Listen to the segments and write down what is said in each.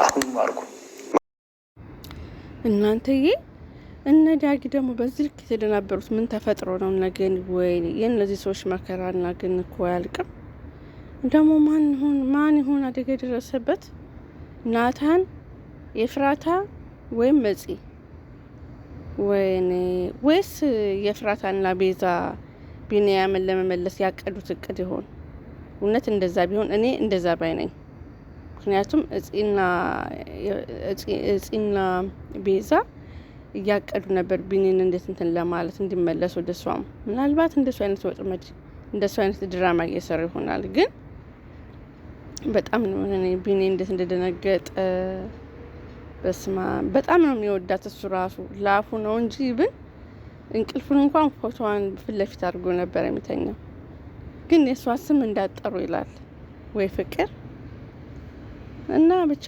አሁን ማርኩ እናንተዬ እነ ዳጊ ደግሞ በዚህ ልክ የተደናበሩት ምን ተፈጥሮ ነው? ነገን ወይ የእነዚህ ሰዎች መከራና ግን እኮ አያልቅም። ደግሞ ማን ይሆን አደጋ የደረሰበት? ናታን፣ ኤፍራታ ወይም መጺ? ወይስ የኤፍራታና ቤዛ ቢንያምን ለመመለስ ያቀዱት እቅድ ይሆን? እውነት እንደዛ ቢሆን እኔ እንደዛ ባይ ነኝ። ምክንያቱም እጺና ቤዛ እያቀዱ ነበር ቢኒን እንዴት እንትን ለማለት እንዲመለስ ወደ እሷም ምናልባት እንደሱ አይነት ወጥመድ እንደሱ አይነት ድራማ እየሰሩ ይሆናል። ግን በጣም ነው እኔ ቢኒ እንዴት እንደደነገጠ በስማ በጣም ነው የሚወዳት እሱ ራሱ ላፉ ነው እንጂ ብን እንቅልፉን እንኳን ፎቶዋን ፊት ለፊት አድርጎ ነበር የሚተኛው። ግን የሷ ስም እንዳጠሩ ይላል ወይ ፍቅር እና ብቻ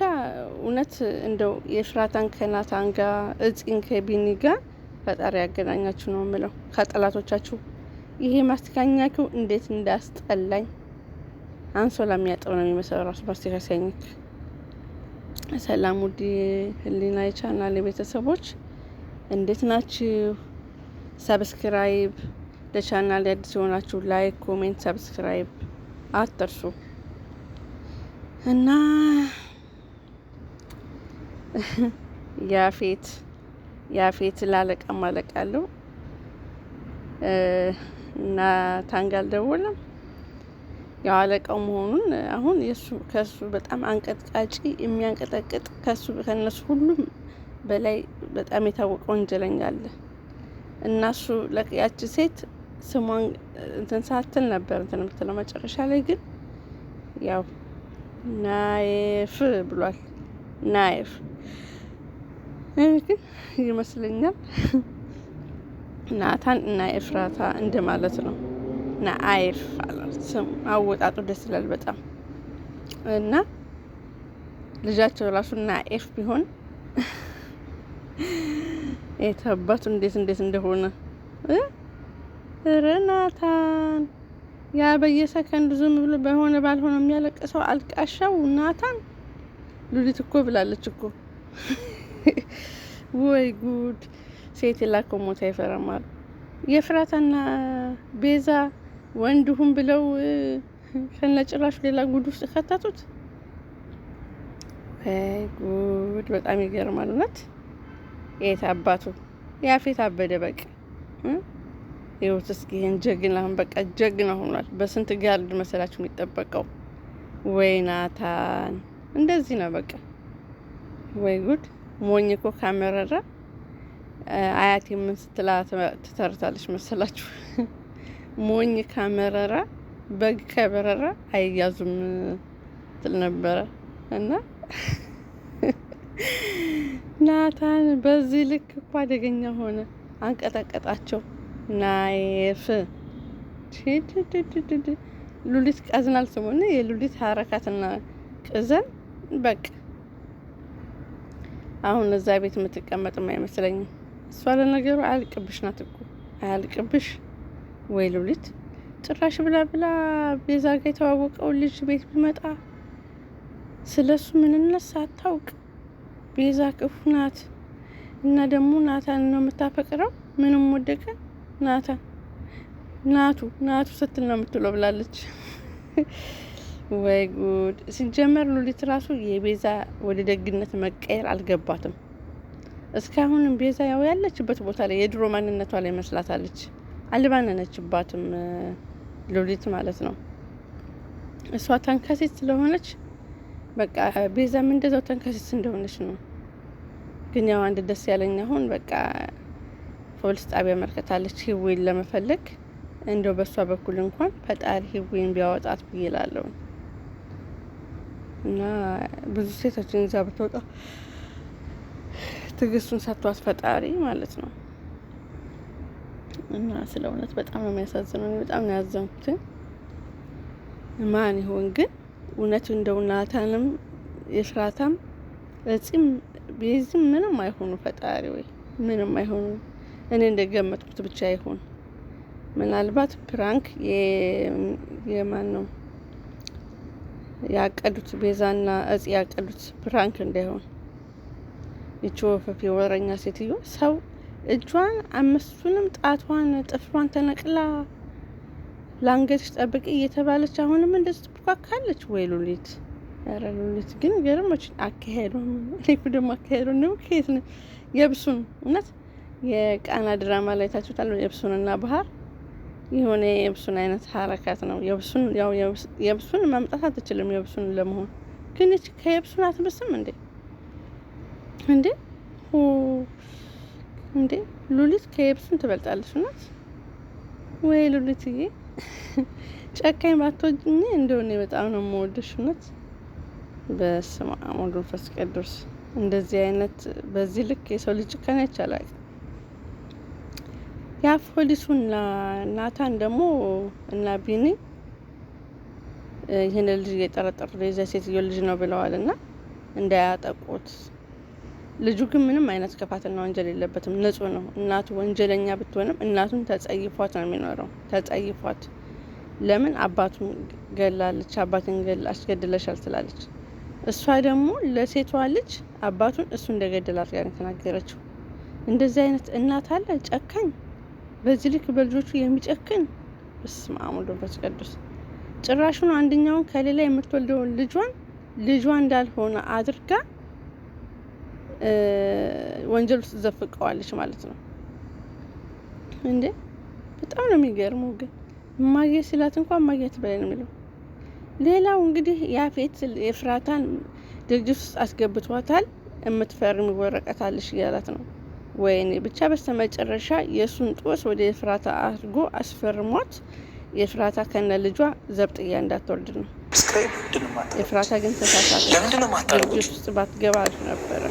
እውነት እንደው የኤፍራታን ከናታን ጋር እጺን ከቢኒ ጋር ፈጣሪ ያገናኛችሁ ነው የምለው። ከጠላቶቻችሁ ይሄ ማስተካኛችሁ እንዴት እንዳስጠላኝ አንሶላ የሚያጠው ነው የሚመስለው ራሱ ማስተካ ሲያኝክ። ሰላም ውድ ህሊና የቻናል ቤተሰቦች እንዴት ናችሁ? ሰብስክራይብ ለቻናል አዲስ የሆናችሁ ላይክ፣ ኮሜንት፣ ሰብስክራይብ አትርሱ። እና ያፌት ላለቃ ማለቃለሁ እና ታንጋል ደወለም ያው አለቃው መሆኑን አሁን ከሱ በጣም አንቀጥቃጪ የሚያንቀጠቅጥ ከነሱ ሁሉም በላይ በጣም የታወቀ ወንጀለኛ አለ። እናሱ ለቅያች ሴት ስሟን እንትን ሳትል ነበር እንትን የምትለው መጨረሻ ላይ ግን ያው ናይፍ ብሏል። ናይፍ ግን ይመስለኛል ናታን እና ኤፍራታ እንደማለት ነው። ናይፍ ስም አወጣጡ ደስ ይላል በጣም እና ልጃቸው ራሱ ናይፍ ቢሆን የተባቱ እንዴት እንደሆነ ናታን ያ በየሰከንዱ ዝም ብሎ በሆነ ባልሆነ የሚያለቅሰው አልቃሻው ናታን። ሉሊት እኮ ብላለች እኮ ወይ ጉድ! ሴት የላከው ሞት አይፈራማል። የኤፍራታና ቤዛ ወንድሁም ብለው ከነጭራሹ ሌላ ጉድ ውስጥ ከተቱት። ወይ ጉድ! በጣም ይገርማል እውነት። የት አባቱ ያፌት አበደ በቃ። ይኸውት እስኪ ይሄን ጀግና አሁን በቃ ጀግና ሆኗል። በስንት ጋርድ መሰላችሁ የሚጠበቀው? ወይ ናታን እንደዚህ ነው በቃ። ወይ ጉድ! ሞኝ እኮ ካመረረ አያቴ ምን ስትላ ትተርታለች መሰላችሁ? ሞኝ ካመረረ በግ ከበረረ አይያዙም ትል ነበረ። እና ናታን በዚህ ልክ እኮ አደገኛ ሆነ። አንቀጠቀጣቸው። ናይፍ ሉሊት ቀዝናል ስሙን የሉሊት ሀረካትና ቅዘን በቃ አሁን እዛ ቤት የምትቀመጥም አይመስለኝም። እሷ ለነገሩ አያልቅብሽ ናት እኮ አያልቅብሽ። ወይ ሉሊት ጭራሽ ብላ ቤዛ ጋር የተዋወቀው ልጅ ቤት ቢመጣ ስለሱ ምንነት ሳታውቅ ቤዛ ክፉ ናት እና ደግሞ ናታን ነው የምታፈቅረው። ምንም ወደቀ ናታን ናቱ ስትል ነው የምትለው ብላለች። ወይ ጉድ! ሲጀመር ሉሊት ራሱ የቤዛ ወደ ደግነት መቀየር አልገባትም። እስካሁንም ቤዛ ያው ያለችበት ቦታ ላይ የድሮ ማንነቷ ላይ መስላታለች። አልባነነችባትም ሉሊት ማለት ነው። እሷ ተንከሲት ስለሆነች በቃ ቤዛም እንደዛው ተንከሲት እንደሆነች ነው። ግን ያው አንድ ደስ ያለኝ አሁን በቃ ፖሊስ ጣቢያ መርከታለች ህዌን ለመፈለግ። እንደው በሷ በኩል እንኳን ፈጣሪ ህዌን ቢያወጣት ብዬ እላለሁ። እና ብዙ ሴቶችን ይዛ ብትወጣ ትግስቱን ሰጥቷት ፈጣሪ ማለት ነው። እና ስለ እውነት በጣም ነው የሚያሳዝነው። በጣም ነው ያዘንኩት። ማን ይሆን ግን እውነቱ? እንደው ናታንም ኤፍራታም እዚህም ቤዝም ምንም አይሆኑ ፈጣሪ ወይ ምንም አይሆኑ። እኔ እንደገመጥኩት ብቻ አይሆን። ምናልባት ፕራንክ የማን ነው ያቀዱት ቤዛና እጽ ያቀዱት ፕራንክ እንዳይሆን። ይቺ ወፈፍ የወረኛ ሴትዮ ሰው እጇን 5ቱንም ጣቷን ጥፍሯን ተነቅላ ላንገትሽ ጠብቂ እየተባለች አሁንም እንደዚህ ትብኳካለች ወይ ሉሊት? ኧረ ሉሊት ግን ገርሞች አካሄዱ። እኔ ደግሞ አካሄዱ ነው ከየት ነው የብሱን እውነት የቃና ድራማ ላይ ታችሁታል። የብሱንና ባህር የሆነ የብሱን አይነት ሀረካት ነው። የብሱን ያው የብሱን ማምጣት አትችልም። የብሱን ለመሆን ግን እቺ ከየብሱን አትበስም እንዴ? እንዴ እንዴ ሉሊት ከየብሱን ትበልጣለች እውነት ወይ ሉሊትዬ? ጨካኝ ባትወጂኝ እንደሆነ በጣም ነው የምወድሽ እውነት። በስመ አብ ወወልድ ወመንፈስ ቅዱስ። እንደዚህ አይነት በዚህ ልክ የሰው ልጅ ጭካኔ ይቻላል። ያ ፖሊሱና ናታን ደግሞ እና ቢኒ ይሄን ልጅ እየጠረጠሩ የዛ ሴትዮ ልጅ ነው ብለዋልና እንዳያጠቁት። ልጁ ግን ምንም አይነት ክፋትና ወንጀል የለበትም፣ ንጹህ ነው። እናቱ ወንጀለኛ ብትሆንም እናቱን ተጸይፏት ነው የሚኖረው። ተጸይፏት ለምን አባቱን ገላለች፣ አባትን አስገድለሻል ትላለች። እሷ ደግሞ ለሴቷ ልጅ አባቱን እሱ እንደገደላት ጋር ተናገረችው። እንደዚህ አይነት እናት አለ ጨካኝ፣ በዚህ ልክ በልጆቹ የሚጨክን። በስመ አብ ወወልድ ወመንፈስ ቅዱስ። ጭራሹን አንደኛውን ከሌላ የምትወልደውን ልጇ እንዳልሆነ አድርጋ ወንጀል ውስጥ ዘፍቀዋለች ማለት ነው እንዴ! በጣም ነው የሚገርመው። ግን ማግኘት ሲላት እንኳን ማግኘት በላይ ነው የሚለው። ሌላው እንግዲህ ያፌት ኤፍራታን ድርጅት ውስጥ አስገብቷታል። የምትፈርም ወረቀት አለሽ እያላት ነው። ወይኔ ብቻ በስተመጨረሻ የሱን ጦስ ወደ ኤፍራታ አድርጎ አስፈርሟት ኤፍራታ ከነ ልጇ ዘብጥያ እንዳትወርድ ነው። ኤፍራታ ግን ተሳሳተ። ድርጅት ውስጥ ባትገባ ነበረ።